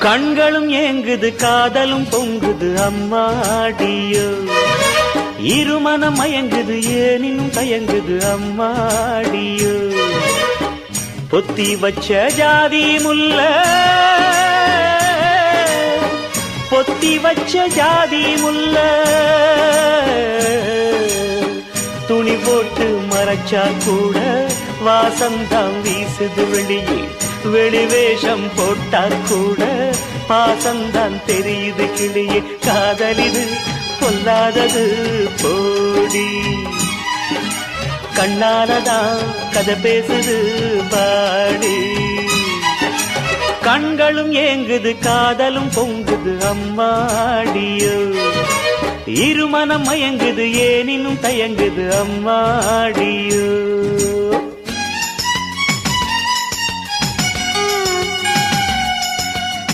கண்களும் ஏங்குது காதலும் பொங்குது அம்மாடியோ இருமனம் மயங்குது ஏனினும் தயங்குது அம்மாடியோ பொத்தி வச்ச ஜாதி முல்ல பொத்தி வச்ச ஜாதி முல்ல துணி போட்டு மறைச்சா கூட வாசம்தான் வீசுது வெளியே வெளிவேஷம் போட்டா கூட பாசம்தான் தெரியுது கிளியே காதலிது கொல்லாதது போடி கண்ணாலதான் கதை பேசுது பாடி கண்களும் ஏங்குது காதலும் பொங்குது அம்மாடியோ இருமனம் மயங்குது ஏனினும் தயங்குது அம்மாடியோ